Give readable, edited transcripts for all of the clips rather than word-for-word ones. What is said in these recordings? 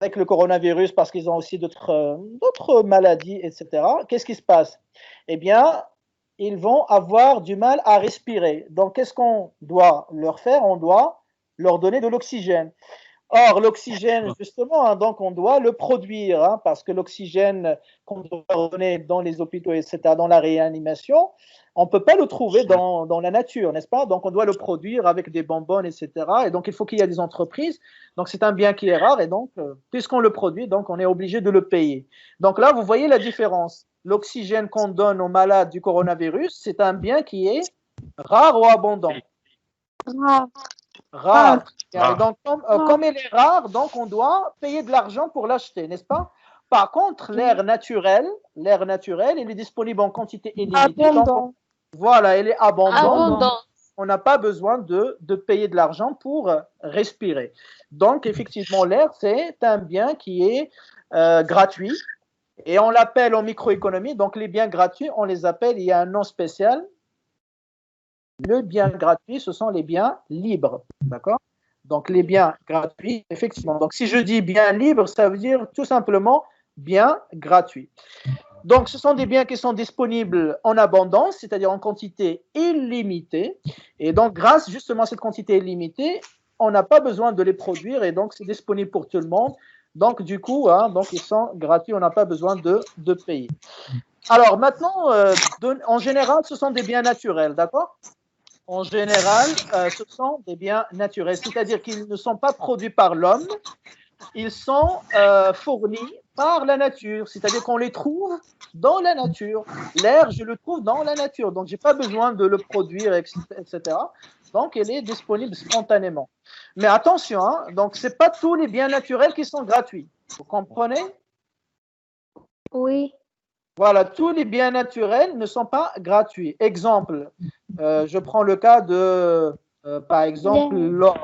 avec le coronavirus parce qu'ils ont aussi d'autres maladies, etc., qu'est-ce qui se passe? Eh bien, ils vont avoir du mal à respirer. Donc, qu'est-ce qu'on doit leur faire? On doit leur donner de l'oxygène. Or, l'oxygène, justement, hein, donc on doit le produire, hein, parce que l'oxygène qu'on doit donner dans les hôpitaux, etc., dans la réanimation, on ne peut pas le trouver dans la nature, n'est-ce pas? Donc, on doit le produire avec des bonbonnes, etc. Et donc, il faut qu'il y ait des entreprises. Donc, c'est un bien qui est rare. Et donc, puisqu'on le produit, donc, on est obligé de le payer. Donc là, vous voyez la différence. L'oxygène qu'on donne aux malades du coronavirus, c'est un bien qui est rare ou abondant? Rare. Rare. Et donc, comme elle est rare, donc on doit payer de l'argent pour l'acheter, n'est-ce pas? Par contre, l'air naturel, il est disponible en quantité illimitée. Abondant. Voilà, elle est abondante. Abondant. On n'a pas besoin de payer de l'argent pour respirer. Donc, effectivement, l'air, c'est un bien qui est gratuit et on l'appelle en microéconomie. Donc, les biens gratuits, on les appelle, il y a un nom spécial. Le bien gratuit, ce sont les biens libres. D'accord? Donc, les biens gratuits, effectivement. Donc, si je dis bien libre, ça veut dire tout simplement bien gratuit. Donc, ce sont des biens qui sont disponibles en abondance, c'est-à-dire en quantité illimitée. Et donc, grâce justement à cette quantité illimitée, on n'a pas besoin de les produire et donc c'est disponible pour tout le monde. Donc, du coup, hein, donc ils sont gratuits, on n'a pas besoin de payer. Alors, maintenant, en général, ce sont des biens naturels, d'accord? En général, ce sont des biens naturels, c'est-à-dire qu'ils ne sont pas produits par l'homme, ils sont fournis par la nature, c'est-à-dire qu'on les trouve dans la nature. L'air, je le trouve dans la nature, donc je n'ai pas besoin de le produire, etc. Donc, il est disponible spontanément. Mais attention, hein, donc ce n'est pas tous les biens naturels qui sont gratuits. Vous comprenez? Oui. Voilà, tous les biens naturels ne sont pas gratuits. Exemple, je prends le cas de, par exemple, l'or.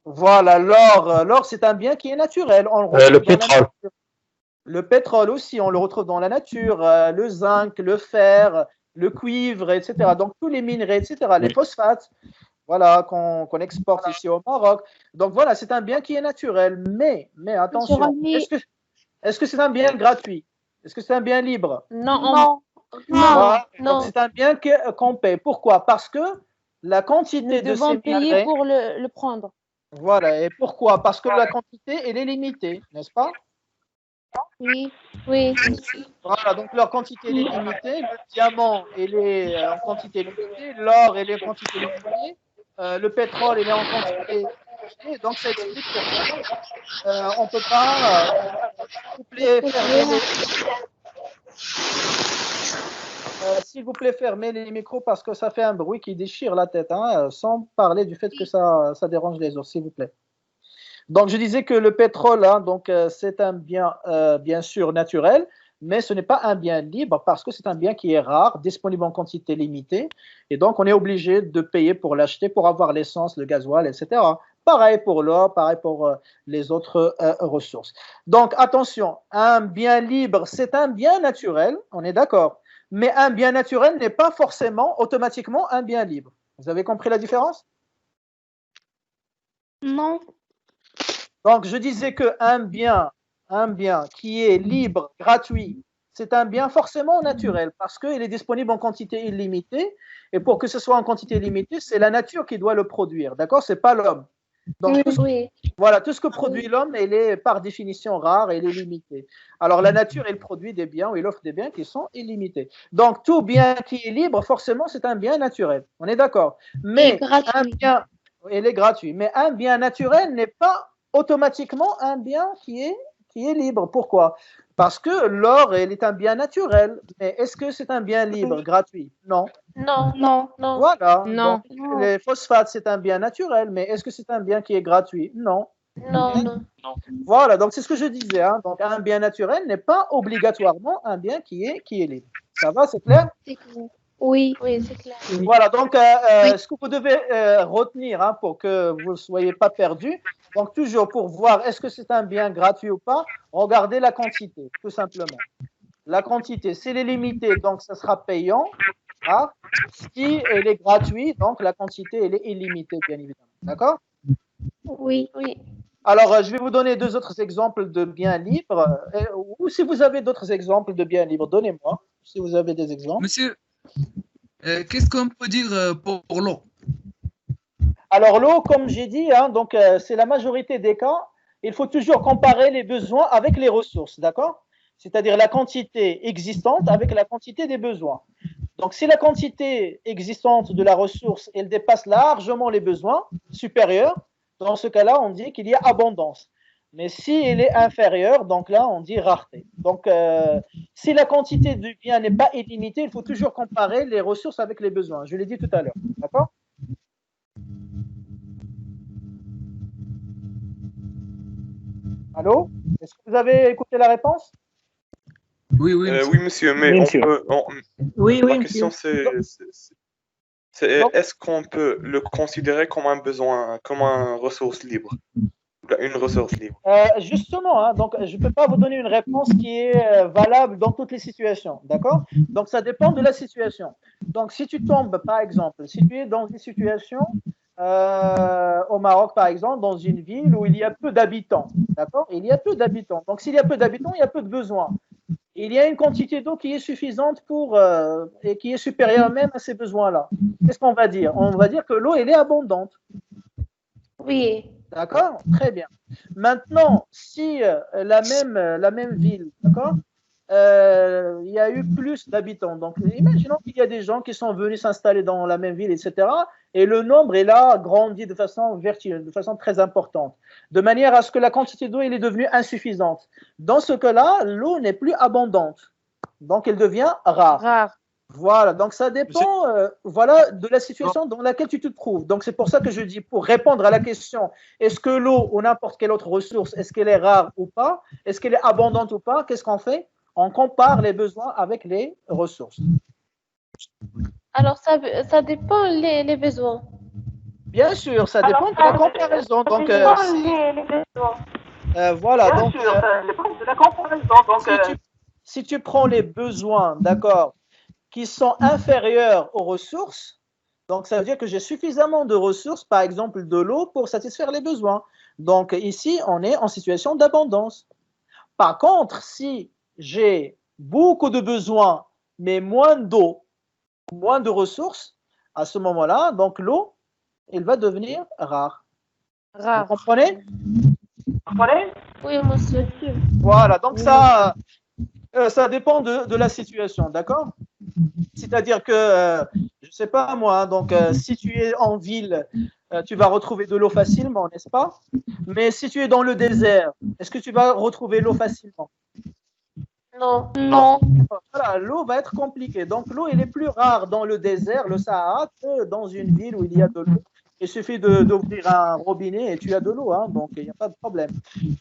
Voilà, l'or. L'or, c'est un bien qui est naturel. On le retrouve le pétrole. Le pétrole aussi, on le retrouve dans la nature. Le zinc, le fer, le cuivre, etc. Donc, tous les minerais, etc. Les phosphates, voilà, qu'on exporte ici au Maroc. Donc, voilà, c'est un bien qui est naturel. Mais attention, est-ce que c'est un bien gratuit? Est-ce que c'est un bien libre? Non. Voilà. Donc, c'est un bien qu'on paie. Pourquoi? Parce que la quantité de ces payer minerais… pour le prendre. Voilà. Et pourquoi? Parce que la quantité, elle est limitée, n'est-ce pas? Oui. Voilà. Donc, leur quantité est limitée. Le diamant, il est en quantité limitée. L'or, il est en quantité limitée. Le pétrole, il est en quantité limitée. Donc, ça explique pourquoi on ne peut pas… s'il vous plaît, fermez les micros parce que ça fait un bruit qui déchire la tête, hein, sans parler du fait que ça dérange les autres, s'il vous plaît. Donc, je disais que le pétrole, hein, donc, c'est un bien, bien sûr, naturel, mais ce n'est pas un bien libre parce que c'est un bien qui est rare, disponible en quantité limitée, et donc on est obligé de payer pour l'acheter, pour avoir l'essence, le gasoil, etc. Pareil pour l'or, pareil pour les autres ressources. Donc, attention, un bien libre, c'est un bien naturel, on est d'accord, mais un bien naturel n'est pas forcément automatiquement un bien libre. Vous avez compris la différence? Non. Donc, je disais qu'un bien qui est libre, gratuit, c'est un bien forcément naturel parce qu'il est disponible en quantité illimitée. Et pour que ce soit en quantité illimitée, c'est la nature qui doit le produire. D'accord? Ce n'est pas l'homme. Donc, tout ce que produit l'homme, il est par définition rare et il est limité. Alors, la nature, elle produit des biens ou elle offre des biens qui sont illimités. Donc, tout bien qui est libre, forcément, c'est un bien naturel. On est d'accord? Mais un bien, il est gratuit. Mais un bien naturel n'est pas automatiquement un bien qui est libre. Pourquoi? Parce que l'or, il est un bien naturel. Mais est-ce que c'est un bien libre, gratuit? Non. Non. Voilà. Non. Donc, les phosphates, c'est un bien naturel. Mais est-ce que c'est un bien qui est gratuit? Non. Non. Voilà. Donc, c'est ce que je disais. Hein. Donc, un bien naturel n'est pas obligatoirement un bien qui est libre. Ça va, c'est clair? Oui, c'est clair. Voilà, donc ce que vous devez retenir hein, pour que vous ne soyez pas perdu, donc toujours pour voir est-ce que c'est un bien gratuit ou pas, regardez la quantité, tout simplement. La quantité, si elle est limitée, donc ça sera payant. Hein. Si elle est gratuite, donc la quantité, elle est illimitée, bien évidemment. D'accord? Oui. Alors, je vais vous donner deux autres exemples de biens libres. Ou si vous avez d'autres exemples de biens libres, donnez-moi. Si vous avez des exemples. Monsieur, qu'est-ce qu'on peut dire pour l'eau? Alors, l'eau, comme j'ai dit, hein, donc c'est la majorité des cas. Il faut toujours comparer les besoins avec les ressources, d'accord? C'est-à-dire la quantité existante avec la quantité des besoins. Donc, si la quantité existante de la ressource, elle dépasse largement les besoins supérieurs, dans ce cas-là, on dit qu'il y a abondance. Mais si elle est inférieure, donc là, on dit rareté. Donc, si la quantité du bien n'est pas illimitée, il faut toujours comparer les ressources avec les besoins. Je l'ai dit tout à l'heure. D'accord? Allô? Est-ce que vous avez écouté la réponse? Oui, oui, monsieur. Oui, monsieur, mais Oui, on monsieur. peut. Oui, Ma oui, question, monsieur. c'est Donc, est-ce qu'on peut le considérer comme un besoin, comme une ressource libre? Une ressource libre. justement, hein, donc je ne peux pas vous donner une réponse qui est valable dans toutes les situations, d'accord? Donc ça dépend de la situation. Donc si tu tombes, par exemple, si tu es dans une situation au Maroc, par exemple, dans une ville où il y a peu d'habitants, d'accord? Il y a peu d'habitants. Donc s'il y a peu d'habitants, il y a peu de besoins. Il y a une quantité d'eau qui est suffisante pour et qui est supérieure même à ces besoins-là. Qu'est-ce qu'on va dire? On va dire que l'eau, elle est abondante. Oui. D'accord? Très bien. Maintenant, si la même ville, d'accord, il y a eu plus d'habitants. Donc, imaginons qu'il y a des gens qui sont venus s'installer dans la même ville, etc. Et le nombre est là, grandi de façon vertigineuse, de façon très importante, de manière à ce que la quantité d'eau elle est devenue insuffisante. Dans ce cas-là, l'eau n'est plus abondante. Donc, elle devient rare. Rare. Voilà, donc ça dépend voilà, de la situation dans laquelle tu te trouves. Donc c'est pour ça que je dis, pour répondre à la question, est-ce que l'eau ou n'importe quelle autre ressource, est-ce qu'elle est rare ou pas? Est-ce qu'elle est abondante ou pas? Qu'est-ce qu'on fait? On compare les besoins avec les ressources. Alors, ça dépend les besoins. Bien sûr, ça dépend de la comparaison. Donc, voilà, donc, de la comparaison. Donc, si tu prends les besoins, d'accord, qui sont inférieures aux ressources, donc ça veut dire que j'ai suffisamment de ressources, par exemple de l'eau, pour satisfaire les besoins. Donc ici, on est en situation d'abondance. Par contre, si j'ai beaucoup de besoins, mais moins d'eau, moins de ressources, à ce moment-là, donc l'eau, elle va devenir rare. Rare. Vous comprenez? Oui, monsieur. Voilà, donc ça dépend de la situation, d'accord? C'est-à-dire que, je ne sais pas moi, donc si tu es en ville, tu vas retrouver de l'eau facilement, n'est-ce pas? Mais si tu es dans le désert, est-ce que tu vas retrouver l'eau facilement? Non. Non. Voilà, l'eau va être compliquée. Donc l'eau, elle est plus rare dans le désert, le Sahara, que dans une ville où il y a de l'eau. Il suffit d'ouvrir un robinet et tu as de l'eau, hein, donc il n'y a pas de problème.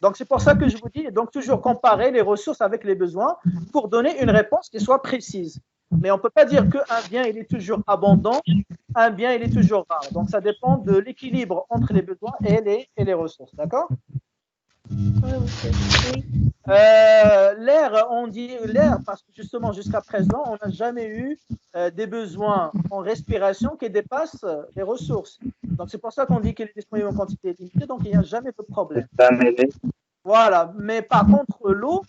Donc c'est pour ça que je vous dis, donc toujours comparer les ressources avec les besoins pour donner une réponse qui soit précise. Mais on ne peut pas dire qu'un bien il est toujours abondant, un bien il est toujours rare. Donc ça dépend de l'équilibre entre les besoins et les ressources, d'accord? Oui, monsieur. Oui. L'air, on dit l'air parce que justement jusqu'à présent, on n'a jamais eu des besoins en respiration qui dépassent les ressources. Donc c'est pour ça qu'on dit qu'il est disponible en quantité limitée, donc il n'y a jamais de problème. Voilà, mais par contre, l'eau,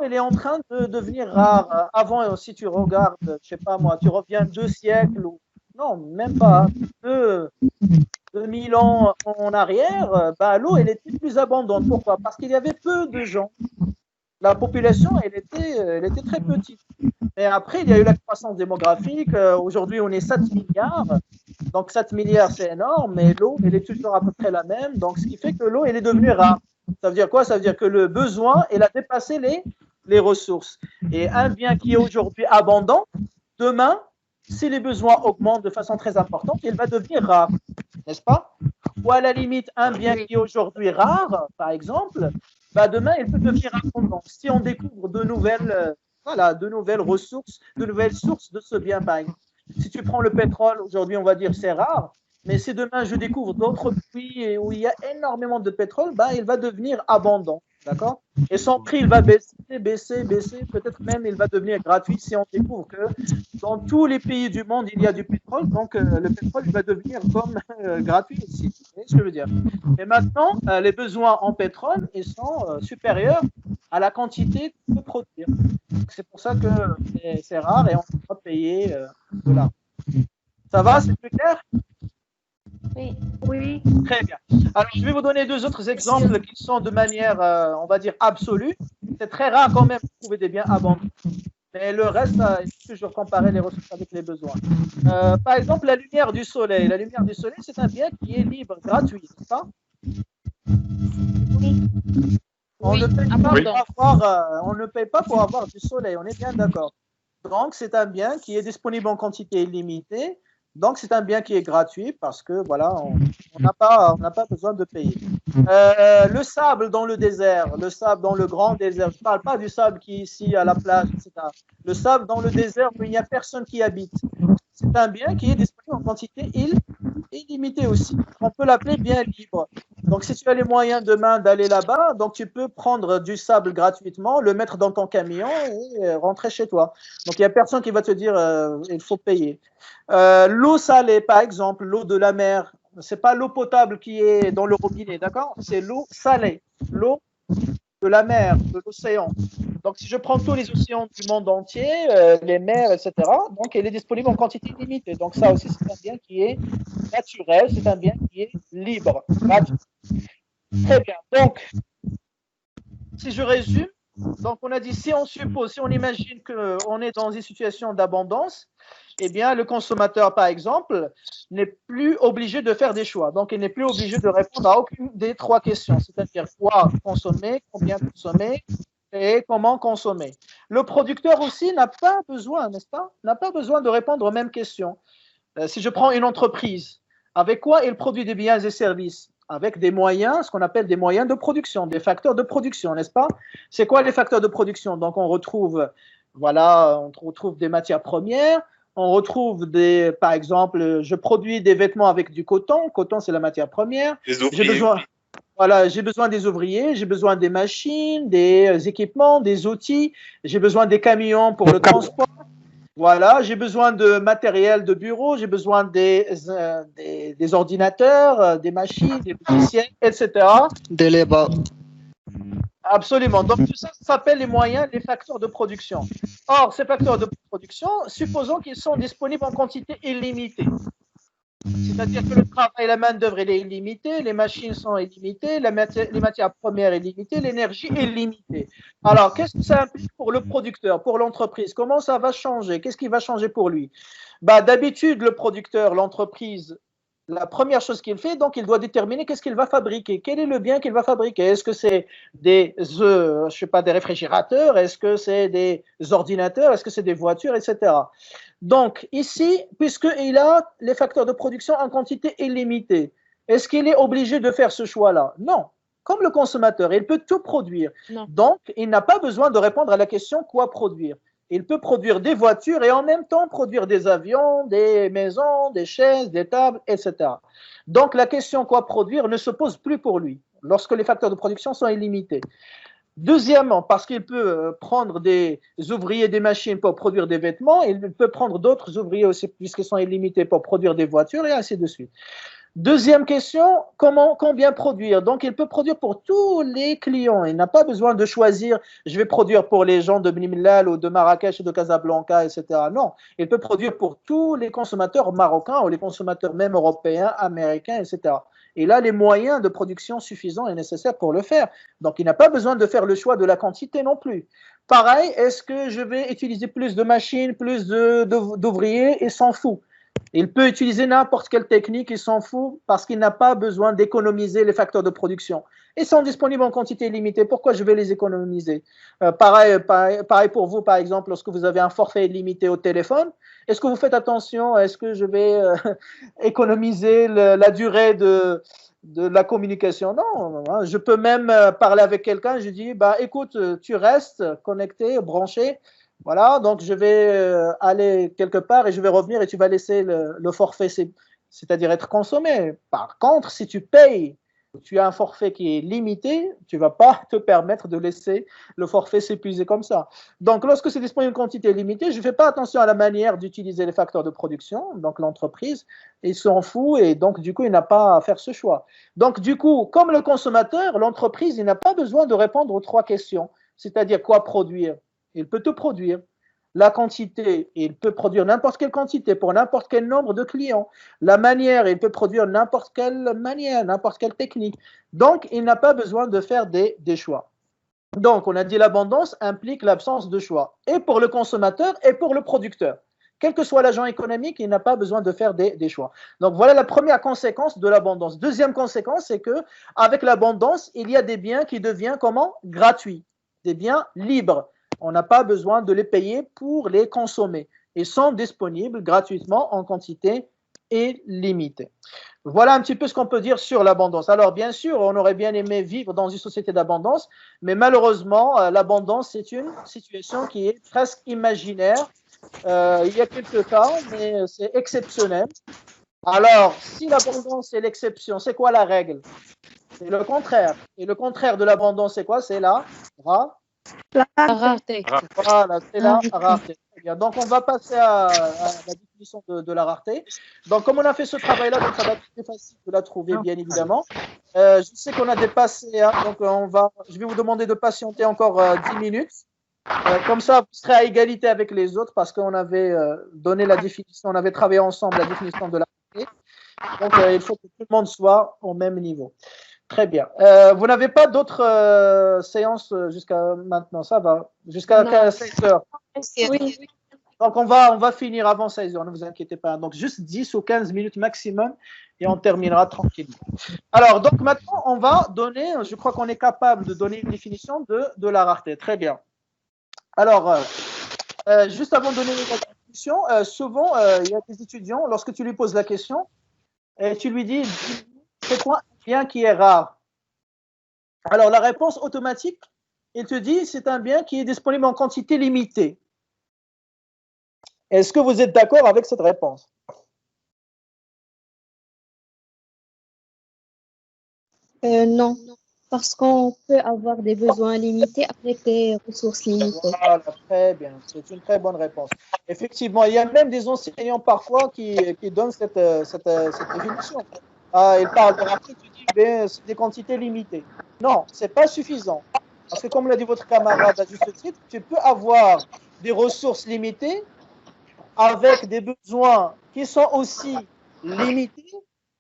elle est en train de devenir rare. Avant, si tu regardes, je sais pas moi, tu reviens 2 siècles ou non, même pas, 2000 ans en arrière, bah, l'eau, elle était plus abondante. Pourquoi? Parce qu'il y avait peu de gens. La population, elle était très petite. Et après, il y a eu la croissance démographique. Aujourd'hui, on est 7 milliards. Donc, 7 milliards, c'est énorme, mais l'eau, elle est toujours à peu près la même. Donc, ce qui fait que l'eau, elle est devenue rare. Ça veut dire quoi? Ça veut dire que le besoin, il a dépassé les ressources. Et un bien qui est aujourd'hui abondant, demain, si les besoins augmentent de façon très importante, il va devenir rare, n'est-ce pas? Ou à la limite, un bien qui est aujourd'hui rare, par exemple, bah demain, il peut devenir abondant. Si on découvre de nouvelles ressources, de nouvelles sources de ce bien, par exemple. Si tu prends le pétrole, aujourd'hui, on va dire c'est rare, mais si demain je découvre d'autres puits où il y a énormément de pétrole, bah, il va devenir abondant. D'accord? Et son prix, il va baisser, baisser, baisser. Peut-être même il va devenir gratuit si on découvre que dans tous les pays du monde, il y a du pétrole. Donc, le pétrole il va devenir comme gratuit ici. Vous voyez ce que je veux dire? Mais maintenant, les besoins en pétrole, ils sont supérieurs à la quantité qu'on peut produire. C'est pour ça que c'est rare et on ne peut pas payer de l'argent. Ça va? C'est plus clair? Oui. Oui. Très bien. Alors, je vais vous donner deux autres exemples qui sont de manière, on va dire, absolue. C'est très rare quand même de trouver des biens abandonnés. Mais le reste, il faut toujours comparer les ressources avec les besoins. Par exemple, la lumière du soleil. La lumière du soleil, c'est un bien qui est libre, gratuit, n'est-ce pas? Oui. On Oui, ne paye pas abondant. pour avoir, on ne paye pas pour avoir du soleil, on est bien d'accord. Donc, c'est un bien qui est disponible en quantité illimitée. Donc, c'est un bien qui est gratuit parce que, voilà, on n'a pas besoin de payer. Le sable dans le désert, le sable dans le grand désert, je ne parle pas du sable qui est ici à la plage, etc. Le sable dans le désert où il n'y a personne qui habite. C'est un bien qui est disponible en quantité illimitée aussi. On peut l'appeler bien libre. Donc, si tu as les moyens demain d'aller là-bas, donc tu peux prendre du sable gratuitement, le mettre dans ton camion et rentrer chez toi. Donc, il n'y a personne qui va te dire il faut payer. L'eau salée, par exemple, l'eau de la mer, c'est pas l'eau potable qui est dans le robinet, d'accord? C'est l'eau salée, l'eau de la mer, de l'océan. Donc, si je prends tous les océans du monde entier, les mers, etc., donc elle est disponible en quantité limitée. Donc, ça aussi, c'est un bien qui est naturel, c'est un bien qui est libre. Très bien. Donc, si je résume, donc on a dit si on suppose, si on imagine qu'on est dans une situation d'abondance, eh bien, le consommateur, par exemple, n'est plus obligé de faire des choix. Donc, il n'est plus obligé de répondre à aucune des trois questions, c'est-à-dire quoi consommer, combien consommer et comment consommer. Le producteur aussi n'a pas besoin, n'est-ce pas, n'a pas besoin de répondre aux mêmes questions. Si je prends une entreprise, avec quoi il produit des biens et services? Avec des moyens, ce qu'on appelle des moyens de production, des facteurs de production, n'est-ce pas? C'est quoi les facteurs de production? Donc, on retrouve, voilà, on retrouve des matières premières, on retrouve des, par exemple, je produis des vêtements avec du coton. Coton, c'est la matière première. J'ai besoin, voilà, j'ai besoin des ouvriers, j'ai besoin des machines, des équipements, des outils, j'ai besoin des camions pour le transport. Voilà, j'ai besoin de matériel de bureau, j'ai besoin des ordinateurs, des machines, des logiciels, etc. Des lébats. Absolument. Donc, tout ça, ça s'appelle les moyens, les facteurs de production. Or, ces facteurs de production, supposons qu'ils sont disponibles en quantité illimitée. C'est-à-dire que le travail, la main-d'œuvre, elle est illimitée, les machines sont illimitées, les matières premières illimitées, l'énergie est limitée. Alors, qu'est-ce que ça implique pour le producteur, pour l'entreprise? Comment ça va changer? Qu'est-ce qui va changer pour lui? D'habitude, le producteur, l'entreprise, la première chose qu'il fait, donc il doit déterminer qu'est-ce qu'il va fabriquer. Quel est le bien qu'il va fabriquer? Est-ce que c'est des, je sais pas, des réfrigérateurs? Est-ce que c'est des ordinateurs? Est-ce que c'est des voitures, etc. Donc, ici, puisqu'il a les facteurs de production en quantité illimitée, est-ce qu'il est obligé de faire ce choix-là? Non. Comme le consommateur, il peut tout produire. Non. Donc, il n'a pas besoin de répondre à la question quoi produire. Il peut produire des voitures et en même temps produire des avions, des maisons, des chaises, des tables, etc. Donc, la question quoi produire ne se pose plus pour lui lorsque les facteurs de production sont illimités. Deuxièmement, parce qu'il peut prendre des ouvriers, des machines pour produire des vêtements, il peut prendre d'autres ouvriers aussi, puisqu'ils sont illimités pour produire des voitures et ainsi de suite. Deuxième question, combien produire? Donc, il peut produire pour tous les clients. Il n'a pas besoin de choisir, je vais produire pour les gens de Bnimlal ou de Marrakech ou de Casablanca, etc. Non, il peut produire pour tous les consommateurs marocains ou les consommateurs même européens, américains, etc. Il a les moyens de production suffisants et nécessaires pour le faire. Donc, il n'a pas besoin de faire le choix de la quantité non plus. Pareil, est-ce que je vais utiliser plus de machines, plus d'ouvriers? Il s'en fout. Il peut utiliser n'importe quelle technique, il s'en fout parce qu'il n'a pas besoin d'économiser les facteurs de production. Ils sont disponibles en quantité limitée. Pourquoi je vais les économiser? Pareil pour vous, par exemple, lorsque vous avez un forfait illimité au téléphone, est-ce que vous faites attention? Est-ce que je vais économiser la durée de la communication? Non, je peux même parler avec quelqu'un, je dis, écoute, tu restes connecté, branché. Voilà, donc je vais aller quelque part et je vais revenir et tu vas laisser le forfait, c'est-à-dire être consommé. Par contre, si tu payes tu as un forfait qui est limité, tu ne vas pas te permettre de laisser le forfait s'épuiser comme ça. Donc, lorsque c'est disponible une quantité limitée, je ne fais pas attention à la manière d'utiliser les facteurs de production. Donc, l'entreprise, il s'en fout et donc, du coup, il n'a pas à faire ce choix. Donc, du coup, comme le consommateur, l'entreprise, il n'a pas besoin de répondre aux 3 questions. C'est-à-dire quoi produire? Il peut te produire. La quantité, il peut produire n'importe quelle quantité pour n'importe quel nombre de clients. La manière, il peut produire n'importe quelle manière, n'importe quelle technique. Donc, il n'a pas besoin de faire des choix. Donc, on a dit l'abondance implique l'absence de choix, et pour le consommateur et pour le producteur. Quel que soit l'agent économique, il n'a pas besoin de faire des choix. Donc, voilà la première conséquence de l'abondance. Deuxième conséquence, c'est qu'avec l'abondance, il y a des biens qui deviennent comment? Gratuits, des biens libres. On n'a pas besoin de les payer pour les consommer. Ils sont disponibles gratuitement en quantité illimitée. Voilà un petit peu ce qu'on peut dire sur l'abondance. Alors, bien sûr, on aurait bien aimé vivre dans une société d'abondance, mais malheureusement, l'abondance, c'est une situation qui est presque imaginaire. Il y a quelques cas, mais c'est exceptionnel. Alors, si l'abondance est l'exception, c'est quoi la règle? C'est le contraire. Et le contraire de l'abondance, c'est quoi? C'est la rareté. Voilà, c'est la rareté. Très bien. Donc, on va passer à la définition de la rareté. Donc, comme on a fait ce travail-là, donc ça va être très facile de la trouver, bien évidemment. Je sais qu'on a dépassé, hein, donc je vais vous demander de patienter encore 10 minutes. Comme ça, vous serez à égalité avec les autres parce qu'on avait donné la définition, on avait travaillé ensemble la définition de la rareté. Donc, il faut que tout le monde soit au même niveau. Très bien. Vous n'avez pas d'autres séances jusqu'à maintenant, ça va? Jusqu'à 16 heures. Oui. Donc, on va finir avant 16 heures, ne vous inquiétez pas. Donc, juste 10 ou 15 minutes maximum et on terminera tranquillement. Alors, donc maintenant, on va donner, je crois qu'on est capable de donner une définition de la rareté. Très bien. Alors, juste avant de donner la définition, souvent, il y a des étudiants, lorsque tu lui poses la question, et tu lui dis, c'est quoi un bien qui est rare? Alors, la réponse automatique, il te dit, c'est un bien qui est disponible en quantité limitée. Est-ce que vous êtes d'accord avec cette réponse? Non, parce qu'on peut avoir des besoins limités avec des ressources limitées. Voilà, très bien. C'est une très bonne réponse. Effectivement, il y a même des enseignants parfois qui donnent cette définition. Ils parlent de rareté, tu dis, ben, c'est des quantités limitées. Non, ce n'est pas suffisant. Parce que comme l'a dit votre camarade à juste titre, tu peux avoir des ressources limitées avec des besoins qui sont aussi limités.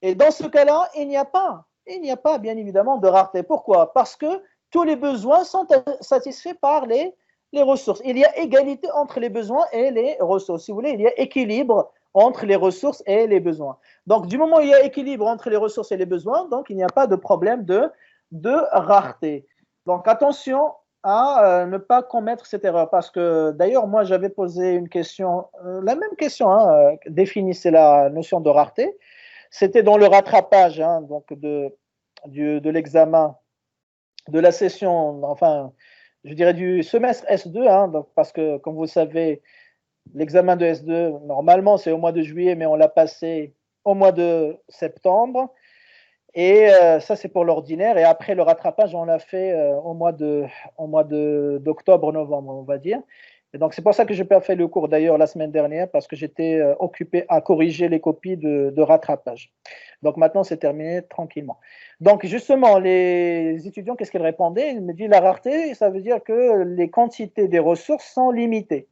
Et dans ce cas-là, il n'y a pas, bien évidemment, de rareté. Pourquoi? Parce que tous les besoins sont satisfaits par les ressources. Il y a égalité entre les besoins et les ressources. Si vous voulez, il y a équilibre entre les ressources et les besoins. Donc, du moment où il y a équilibre entre les ressources et les besoins, donc il n'y a pas de problème de rareté. Donc, attention à ne pas commettre cette erreur. Parce que, d'ailleurs, moi, j'avais posé une question, la même question, hein, définissez la notion de rareté. C'était dans le rattrapage hein, donc de l'examen de la session, enfin, je dirais du semestre S2, hein, donc parce que, comme vous savez, l'examen de S2, normalement, c'est au mois de juillet, mais on l'a passé au mois de septembre. Et ça, c'est pour l'ordinaire. Et après, le rattrapage, on l'a fait au mois d'octobre, novembre, on va dire. Et donc, c'est pour ça que je n'ai pas fait le cours d'ailleurs la semaine dernière, parce que j'étais occupé à corriger les copies de rattrapage. Donc, maintenant, c'est terminé tranquillement. Donc, justement, les étudiants, qu'est-ce qu'ils répondaient? Ils me disent la rareté, ça veut dire que les quantités des ressources sont limitées.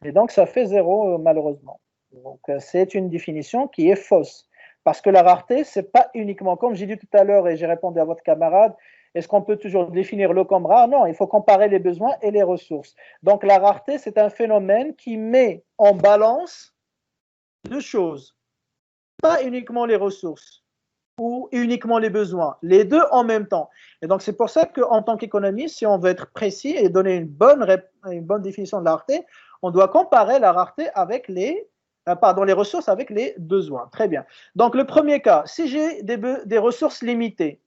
Et donc, ça fait 0, malheureusement. Donc, c'est une définition qui est fausse. Parce que la rareté, ce n'est pas uniquement, comme j'ai dit tout à l'heure et j'ai répondu à votre camarade, est-ce qu'on peut toujours définir l'eau comme rare? Non, il faut comparer les besoins et les ressources. Donc, la rareté, c'est un phénomène qui met en balance deux choses. Pas uniquement les ressources ou uniquement les besoins, les deux en même temps. Et donc, c'est pour ça qu'en tant qu'économiste, si on veut être précis et donner une bonne définition de la rareté, on doit comparer la rareté avec les ressources avec les besoins. Très bien. Donc, le premier cas, si j'ai des ressources limitées,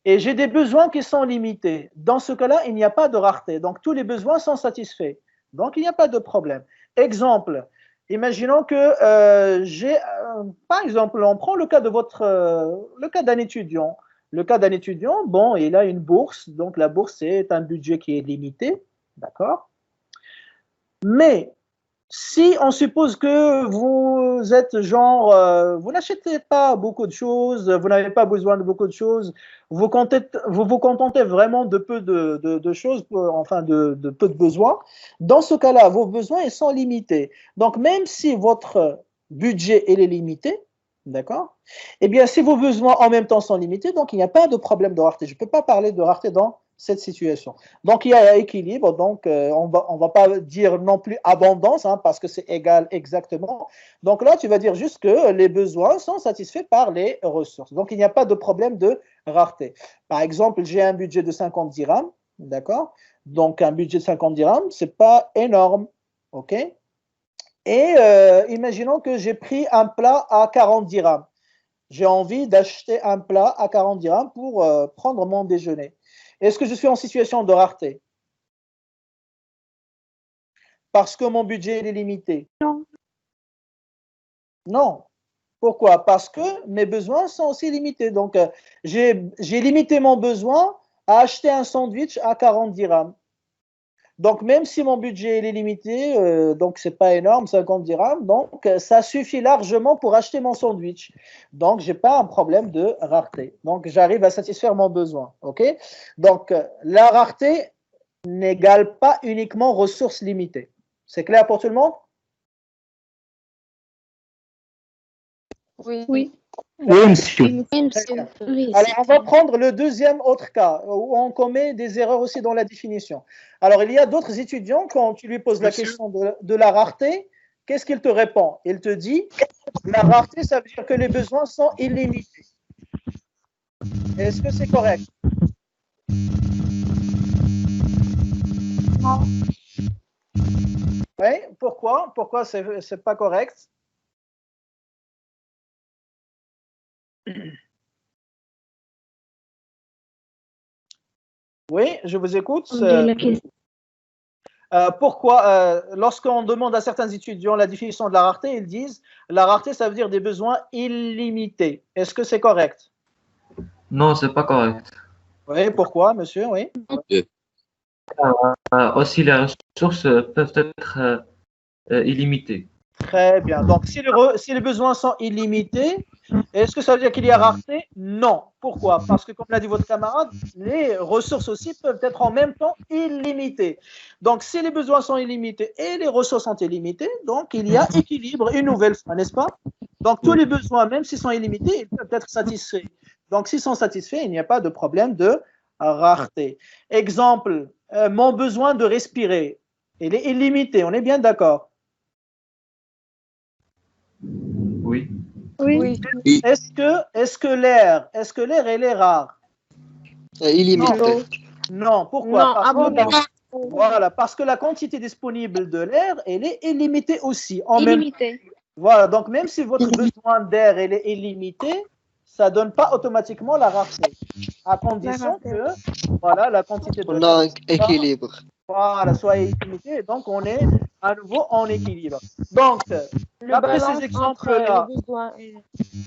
et j'ai des besoins qui sont limités. Dans ce cas-là, il n'y a pas de rareté. Donc, tous les besoins sont satisfaits. Donc, il n'y a pas de problème. Exemple, imaginons que par exemple, on prend le cas d'un étudiant. Le cas d'un étudiant, bon, il a une bourse, donc la bourse, c'est un budget qui est limité, d'accord? Mais si on suppose que vous êtes genre, vous n'achetez pas beaucoup de choses, vous n'avez pas besoin de beaucoup de choses, vous vous contentez vraiment de peu de choses, enfin de peu de besoins, dans ce cas-là, vos besoins ils sont limités. Donc même si votre budget il est limité, d'accord? Eh bien, si vos besoins en même temps sont limités, donc il n'y a pas de problème de rareté. Je ne peux pas parler de rareté dans cette situation. Donc, il y a équilibre. Donc, on va pas dire non plus abondance, hein, parce que c'est égal exactement. Donc là, tu vas dire juste que les besoins sont satisfaits par les ressources. Donc, il n'y a pas de problème de rareté. Par exemple, j'ai un budget de 50 dirhams, d'accord? Donc, un budget de 50 dirhams, c'est pas énorme, ok? Et imaginons que j'ai pris un plat à 40 dirhams. J'ai envie d'acheter un plat à 40 dirhams pour prendre mon déjeuner. Est-ce que je suis en situation de rareté? Parce que mon budget est limité? Non. Non. Pourquoi? Parce que mes besoins sont aussi limités. Donc, j'ai limité mon besoin à acheter un sandwich à 40 dirhams. Donc, même si mon budget est limité, donc c'est pas énorme, 50 dirhams, donc ça suffit largement pour acheter mon sandwich. Donc, j'ai pas un problème de rareté. Donc, j'arrive à satisfaire mon besoin. OK? Donc, la rareté n'égale pas uniquement ressources limitées. C'est clair pour tout le monde? Oui. Oui, monsieur. Oui, monsieur. Oui, Alors, on va prendre le deuxième autre cas où on commet des erreurs aussi dans la définition. Alors, il y a d'autres étudiants, quand tu lui poses la question de la rareté, qu'est-ce qu'il te répond? Il te dit, la rareté, ça veut dire que les besoins sont illimités. Est-ce que c'est correct? Non. Oui, pourquoi? Pourquoi c'est pas correct? Oui, je vous écoute. Pourquoi, lorsqu'on demande à certains étudiants la définition de la rareté, ils disent la rareté, ça veut dire des besoins illimités. Est-ce que c'est correct? Non, c'est pas correct. Oui, pourquoi, monsieur? Oui. Aussi, les ressources peuvent être illimitées. Très bien. Donc, si les besoins sont illimités, est-ce que ça veut dire qu'il y a rareté? Non. Pourquoi? Parce que, comme l'a dit votre camarade, les ressources aussi peuvent être en même temps illimitées. Donc, si les besoins sont illimités et les ressources sont illimitées, donc il y a équilibre une nouvelle fois, n'est-ce pas? Donc, tous les besoins, même s'ils sont illimités, ils peuvent être satisfaits. Donc, s'ils sont satisfaits, il n'y a pas de problème de rareté. Exemple, mon besoin de respirer, il est illimité, on est bien d'accord? Oui. Oui. Est-ce que l'air elle est rare? Illimité. Non. Pourquoi? Non, Voilà, parce que la quantité disponible de l'air, elle est illimitée aussi. Illimité. Voilà, donc même si votre besoin d'air elle est illimité, ça ne donne pas automatiquement la rareté. À condition que voilà, la quantité de On a un équilibre. voilà, soit illimitée, donc on est à nouveau en équilibre. Donc, d'après ces exemples-là,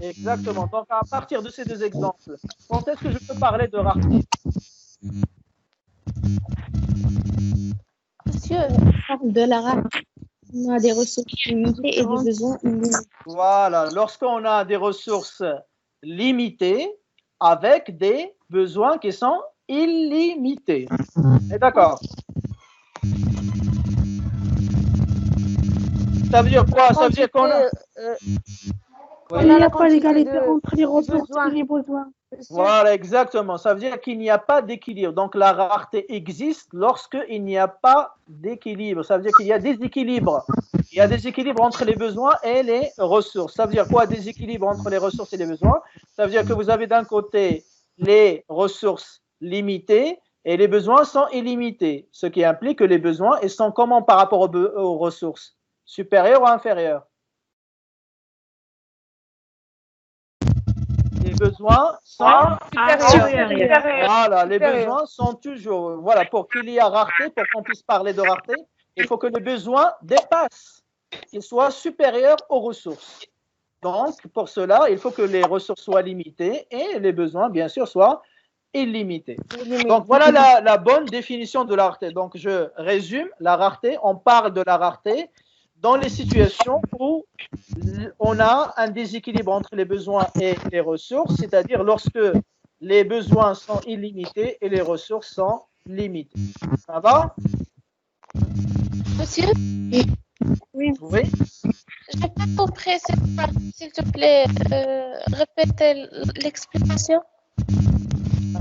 exactement. Donc, à partir de ces deux exemples, quand est-ce que je peux parler de rareté? Monsieur, on parle de la rareté. On a des ressources limitées et des besoins illimités. Voilà, lorsqu'on a des ressources limitées avec des besoins qui sont illimités. Et d'accord? Ça veut dire quoi? Ça veut dire qu'on a... Il n'y a pas d'égalité entre les ressources et les besoins. Voilà, exactement. Ça veut dire qu'il n'y a pas d'équilibre. Donc, la rareté existe lorsqu'il n'y a pas d'équilibre. Ça veut dire qu'il y a des équilibres. Il y a des équilibres entre les besoins et les ressources. Ça veut dire quoi, déséquilibre entre les ressources et les besoins? Ça veut dire que vous avez d'un côté les ressources limitées et les besoins sont illimités. Ce qui implique que les besoins ils sont comment par rapport aux ressources? Supérieurs ou inférieurs? Les besoins sont supérieurs. Voilà, les besoins sont toujours. Voilà, pour qu'il y ait rareté, pour qu'on puisse parler de rareté, il faut que les besoins dépassent, qu'ils soient supérieurs aux ressources. Donc, pour cela, il faut que les ressources soient limitées et les besoins, bien sûr, soient illimités. Donc, voilà la bonne définition de la rareté. Donc, je résume, la rareté, on parle de la rareté dans les situations où on a un déséquilibre entre les besoins et les ressources, c'est-à-dire lorsque les besoins sont illimités et les ressources sont limitées. Ça va? Monsieur, Oui. je n'ai pas compris cette partie, s'il te plaît. Répète l'explication.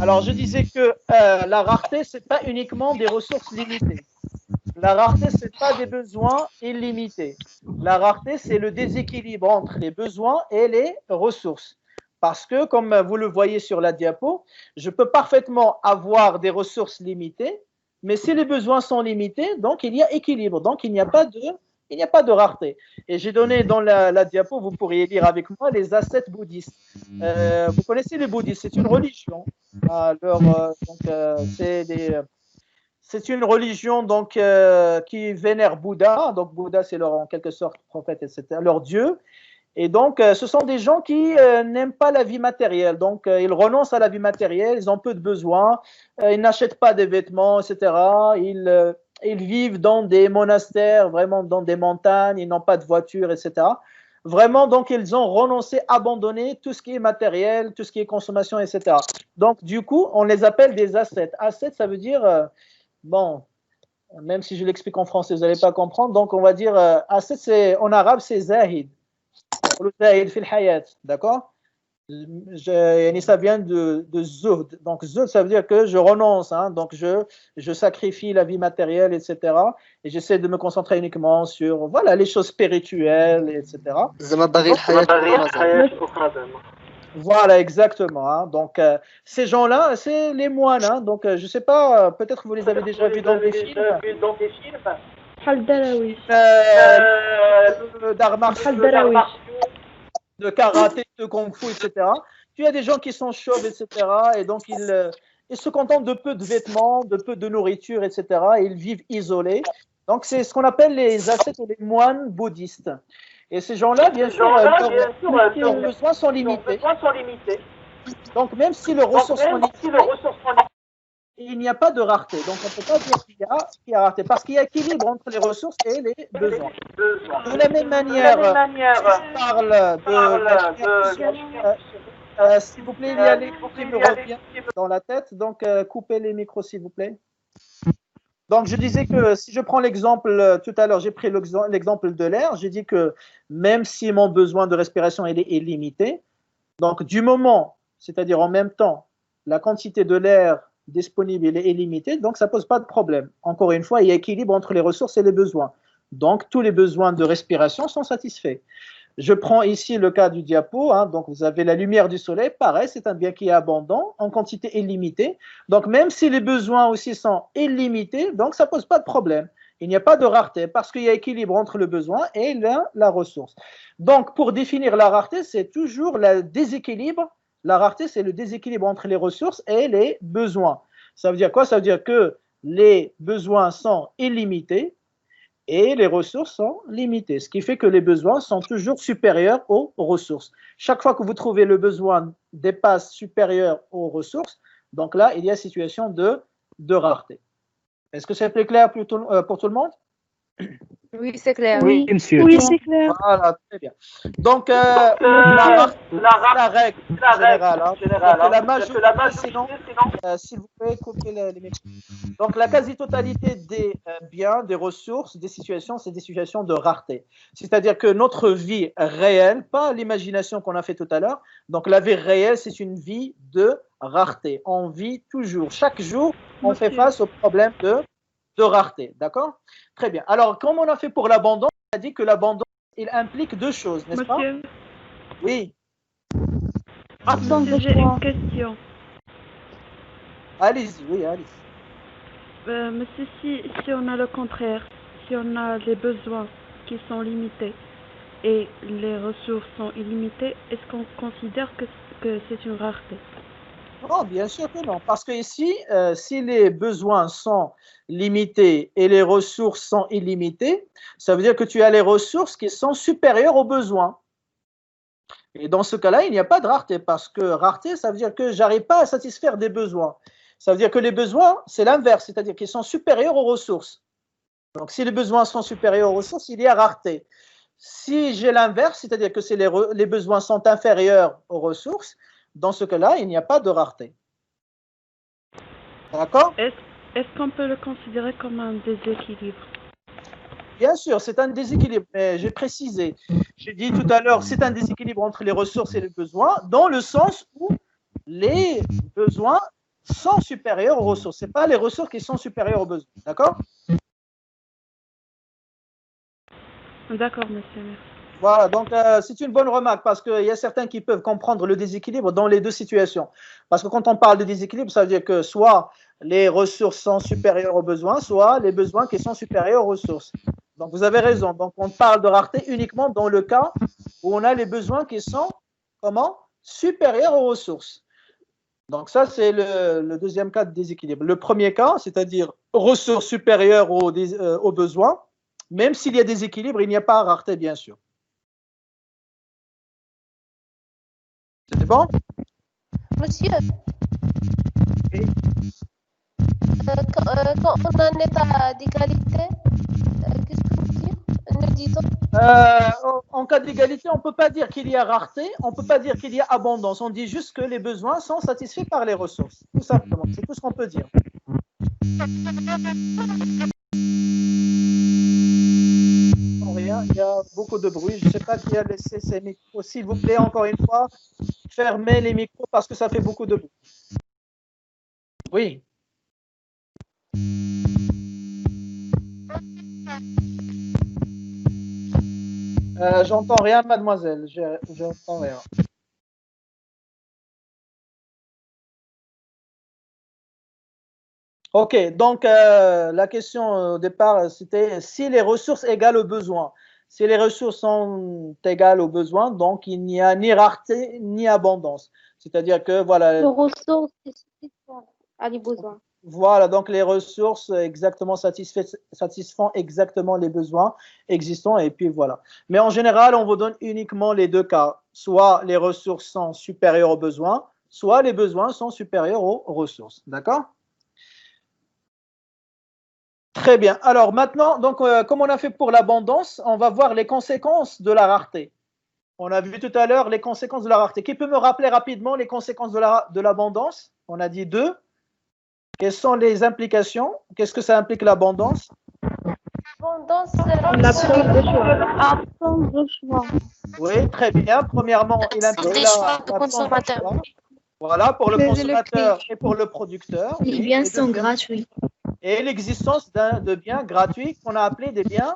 Alors, je disais que la rareté, ce n'est pas uniquement des ressources limitées. La rareté, ce n'est pas des besoins illimités. La rareté, c'est le déséquilibre entre les besoins et les ressources. Parce que, comme vous le voyez sur la diapo, je peux parfaitement avoir des ressources limitées, mais si les besoins sont limités, donc il y a équilibre. Donc, il n'y a pas de rareté. Et j'ai donné dans la diapo, vous pourriez lire avec moi, les ascètes bouddhistes. Vous connaissez les bouddhistes, c'est une religion. C'est une religion donc, qui vénère Bouddha. Donc, Bouddha, c'est en quelque sorte prophète, etc., leur dieu. Et donc, ce sont des gens qui n'aiment pas la vie matérielle. Donc, ils renoncent à la vie matérielle, ils ont peu de besoins, ils n'achètent pas des vêtements, etc. Ils vivent dans des monastères, vraiment dans des montagnes, ils n'ont pas de voiture, etc. Vraiment, donc, ils ont renoncé, abandonné tout ce qui est matériel, tout ce qui est consommation, etc. Donc, du coup, on les appelle des ascètes. Ascètes, ça veut dire, bon, même si je l'explique en français, vous n'allez pas comprendre. Donc, on va dire, ascète, en arabe, c'est zahid. D'accord? Ça vient de zuhd. Donc, zuhd, ça veut dire que je renonce. Donc, je sacrifie la vie matérielle, etc. Et j'essaie de me concentrer uniquement sur voilà, les choses spirituelles, etc. Voilà, exactement. Donc, ces gens-là, c'est les moines. Donc, je ne sais pas, peut-être que vous les avez déjà vus dans des films. D'arts martiaux, de karaté, de kung-fu, etc. Tu as des gens qui sont chauves, etc. Et donc, ils se contentent de peu de vêtements, de peu de nourriture, etc. Et ils vivent isolés. Donc, c'est ce qu'on appelle les ascètes ou les moines bouddhistes. Et ces gens-là, bien sûr, leurs besoins sont limités. Donc, même si leurs ressources sont limitées, il n'y a pas de rareté. Donc, on ne peut pas dire qu'il y a rareté. Parce qu'il y a équilibre entre les ressources et les besoins. De la même manière, je parle de s'il vous plaît, il y a l'écho qui me revient dans la tête. Donc, coupez les micros, s'il vous plaît. Donc, je disais que si je prends l'exemple, tout à l'heure, j'ai pris l'exemple de l'air. J'ai dit que même si mon besoin de respiration est limité, donc du moment, c'est-à-dire en même temps, la quantité de l'air disponible est limitée, donc ça ne pose pas de problème. Encore une fois, il y a équilibre entre les ressources et les besoins. Donc, tous les besoins de respiration sont satisfaits. Je prends ici le cas du diapo. Donc, vous avez la lumière du soleil. Pareil, c'est un bien qui est abondant, en quantité illimitée. Donc, même si les besoins aussi sont illimités, donc ça ne pose pas de problème. Il n'y a pas de rareté parce qu'il y a équilibre entre le besoin et la ressource. Donc, pour définir la rareté, c'est toujours le déséquilibre. La rareté, c'est le déséquilibre entre les ressources et les besoins. Ça veut dire quoi? Ça veut dire que les besoins sont illimités et les ressources sont limitées, ce qui fait que les besoins sont toujours supérieurs aux ressources. Chaque fois que vous trouvez le besoin dépasse supérieur aux ressources, donc là, il y a situation de rareté. Est-ce que c'est plus clair pour tout le monde? Oui, c'est clair. Oui, monsieur. Oui, c'est clair. Voilà, très bien. Donc, la règle générale, la majorité, sinon, s'il vous plaît, coupez les micros. Donc, la quasi-totalité des biens, des ressources, des situations, c'est des situations de rareté. C'est-à-dire que notre vie réelle, pas l'imagination qu'on a fait tout à l'heure, donc la vie réelle, c'est une vie de rareté. On vit toujours, chaque jour, on fait face au problème de rareté, d'accord? Très bien. Alors, comme on a fait pour l'abondance, on a dit que l'abondance, il implique deux choses, n'est-ce pas? Oui. Monsieur, j'ai une question. Allez-y, oui, allez-y. Monsieur, si on a le contraire, si on a les besoins qui sont limités et les ressources sont illimitées, est-ce qu'on considère que c'est une rareté? Non, bien sûr que non. Parce que ici, si les besoins sont limités et les ressources sont illimitées, ça veut dire que tu as les ressources qui sont supérieures aux besoins. Et dans ce cas-là, il n'y a pas de rareté parce que rareté, ça veut dire que j'arrive pas à satisfaire des besoins. Ça veut dire que les besoins, c'est l'inverse, c'est-à-dire qu'ils sont supérieurs aux ressources. Donc, si les besoins sont supérieurs aux ressources, il y a rareté. Si j'ai l'inverse, c'est-à-dire que les besoins sont inférieurs aux ressources, dans ce cas-là, il n'y a pas de rareté. D'accord? Est-ce qu'on peut le considérer comme un déséquilibre? Bien sûr, c'est un déséquilibre, mais j'ai précisé. J'ai dit tout à l'heure, c'est un déséquilibre entre les ressources et les besoins, dans le sens où les besoins sont supérieurs aux ressources. Ce n'est pas les ressources qui sont supérieures aux besoins. D'accord? D'accord, monsieur. Merci. Voilà, donc c'est une bonne remarque parce qu'il y a certains qui peuvent comprendre le déséquilibre dans les deux situations. Parce que quand on parle de déséquilibre, ça veut dire que soit les ressources sont supérieures aux besoins, soit les besoins qui sont supérieurs aux ressources. Donc vous avez raison. Donc on parle de rareté uniquement dans le cas où on a les besoins qui sont comment? Supérieurs aux ressources. Donc ça, c'est le deuxième cas de déséquilibre. Le premier cas, c'est-à-dire ressources supérieures aux besoins, même s'il y a déséquilibre, il n'y a pas rareté, bien sûr. C'est bon? Monsieur, Oui. Quand on a un état d'égalité, qu'est-ce que vous dites? Nous disons. En cas d'égalité, on ne peut pas dire qu'il y a rareté, on ne peut pas dire qu'il y a abondance. On dit juste que les besoins sont satisfaits par les ressources. Tout simplement. C'est tout ce qu'on peut dire. Rien, il y a beaucoup de bruit. Je ne sais pas qui a laissé ses micros. S'il vous plaît, encore une fois, fermez les micros parce que ça fait beaucoup de bruit. Oui. J'entends rien, mademoiselle. J'entends rien. Ok, donc la question au départ, c'était si les ressources égales aux besoins. Si les ressources sont égales aux besoins, donc il n'y a ni rareté ni abondance. C'est-à-dire que voilà. Les ressources à les besoins. Voilà, donc les ressources exactement satisfont exactement les besoins existants et puis voilà. Mais en général, on vous donne uniquement les deux cas. Soit les ressources sont supérieures aux besoins, soit les besoins sont supérieurs aux ressources. D'accord? Très bien. Alors maintenant, donc, comme on a fait pour l'abondance, on va voir les conséquences de la rareté. On a vu tout à l'heure les conséquences de la rareté. Qui peut me rappeler rapidement les conséquences de l'abondance? On a dit deux. Quelles sont les implications? Qu'est-ce que ça implique l'abondance? L'abondance, Absence de choix. Oui, très bien. Premièrement, il implique des choix de l'absence de consommateurs. choix. Voilà, pour le consommateur et pour le producteur. Les biens sont gratuits. Et l'existence de biens gratuits qu'on a appelés des biens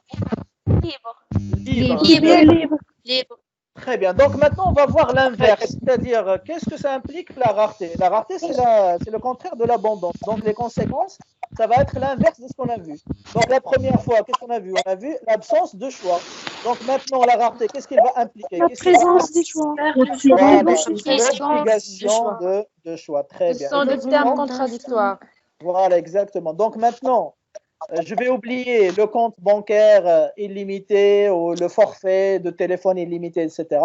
Libre. libres. Libre. Très bien. Donc maintenant, on va voir l'inverse, c'est-à-dire qu'est-ce que ça implique la rareté? La rareté, c'est le contraire de l'abondance. Donc les conséquences, ça va être l'inverse de ce qu'on a vu. Donc la première fois, qu'est-ce qu'on a vu? On a vu l'absence de choix. Donc maintenant, la rareté, qu'est-ce qu'il va impliquer? La présence des choix. L'obligation de choix. Très bien. Ce sont des termes contradictoires. Voilà, exactement. Donc maintenant, je vais oublier le compte bancaire illimité ou le forfait de téléphone illimité, etc.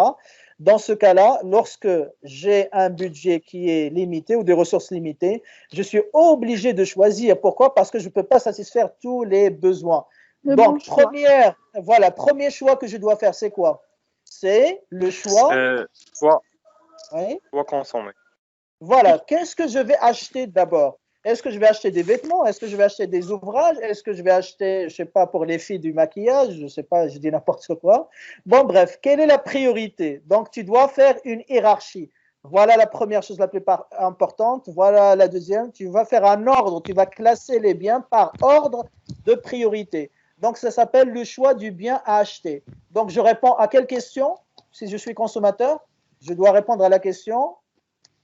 Dans ce cas-là, lorsque j'ai un budget qui est limité ou des ressources limitées, je suis obligé de choisir. Pourquoi? Parce que je ne peux pas satisfaire tous les besoins. Donc, premier choix que je dois faire, c'est quoi? C'est le choix. Soit Oui. consommer. Voilà. Qu'est-ce que je vais acheter d'abord? Est-ce que je vais acheter des vêtements? Est-ce que je vais acheter des ouvrages? Est-ce que je vais acheter, je ne sais pas, pour les filles du maquillage? Je ne sais pas, je dis n'importe quoi. Bon, bref, quelle est la priorité? Donc, tu dois faire une hiérarchie. Voilà la première chose la plus importante. Voilà la deuxième. Tu vas faire un ordre. Tu vas classer les biens par ordre de priorité. Donc, ça s'appelle le choix du bien à acheter. Donc, je réponds à quelle question? Si je suis consommateur, je dois répondre à la question.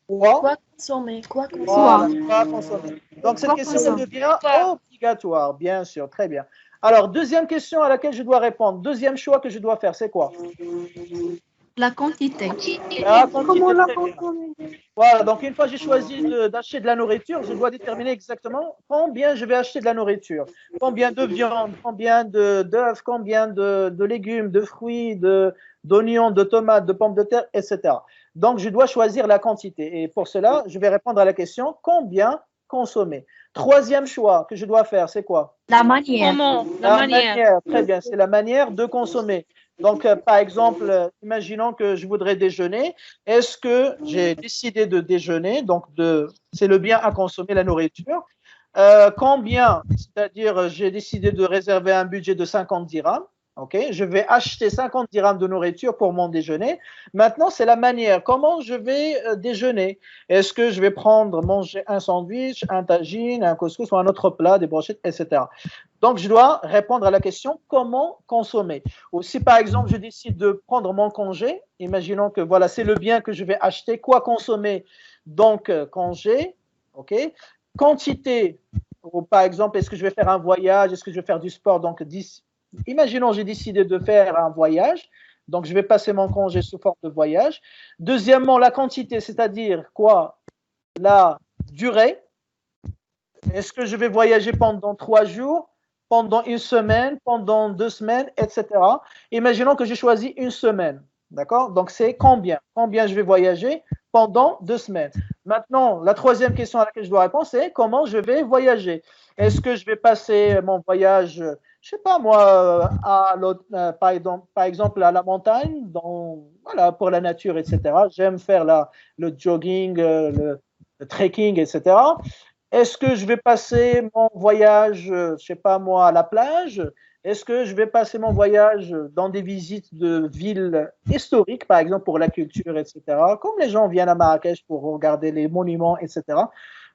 Quoi consommer? Voilà, quoi consommer. Donc, cette question devient obligatoire, bien sûr, très bien. Alors, deuxième question à laquelle je dois répondre, deuxième choix que je dois faire, c'est quoi? La quantité. La quantité, très bien. Voilà, donc une fois que j'ai choisi d'acheter de la nourriture, je dois déterminer exactement combien je vais acheter de la nourriture. Combien de viande, combien d'œufs, combien de légumes, de fruits, d'oignons, de tomates, de pommes de terre, etc. Donc je dois choisir la quantité. Et pour cela, je vais répondre à la question combien consommer. Troisième choix que je dois faire, c'est quoi? La manière. Comment? La manière, très bien, c'est la manière de consommer. Donc, par exemple, imaginons que je voudrais déjeuner. Est-ce que j'ai décidé de déjeuner? Donc, c'est le bien à consommer, la nourriture. Combien? C'est-à-dire, j'ai décidé de réserver un budget de 50 dirhams. Ok, je vais acheter 50 dirhams de nourriture pour mon déjeuner. Maintenant, c'est la manière. Comment je vais déjeuner? Est-ce que je vais manger un sandwich, un tagine, un couscous ou un autre plat, des brochettes, etc. Donc, je dois répondre à la question comment consommer. Ou si, par exemple, je décide de prendre mon congé, imaginons que voilà, c'est le bien que je vais acheter, quoi consommer? Donc, congé, ok. Quantité, ou par exemple, est-ce que je vais faire un voyage, est-ce que je vais faire du sport? Donc, imaginons, j'ai décidé de faire un voyage, donc je vais passer mon congé sous forme de voyage. Deuxièmement, la quantité, c'est-à-dire quoi? La durée. Est-ce que je vais voyager pendant 3 jours, pendant une semaine, pendant 2 semaines, etc. Imaginons que j'ai choisi une semaine. D'accord? Donc, c'est combien? Combien je vais voyager pendant 2 semaines? Maintenant, la troisième question à laquelle je dois répondre, c'est comment je vais voyager? Est-ce que je vais passer mon voyage, je ne sais pas moi, par exemple à la montagne, voilà, pour la nature, etc. J'aime faire le jogging, le trekking, etc. Est-ce que je vais passer mon voyage, je ne sais pas moi, à la plage? Est-ce que je vais passer mon voyage dans des visites de villes historiques, par exemple pour la culture, etc. Comme les gens viennent à Marrakech pour regarder les monuments, etc.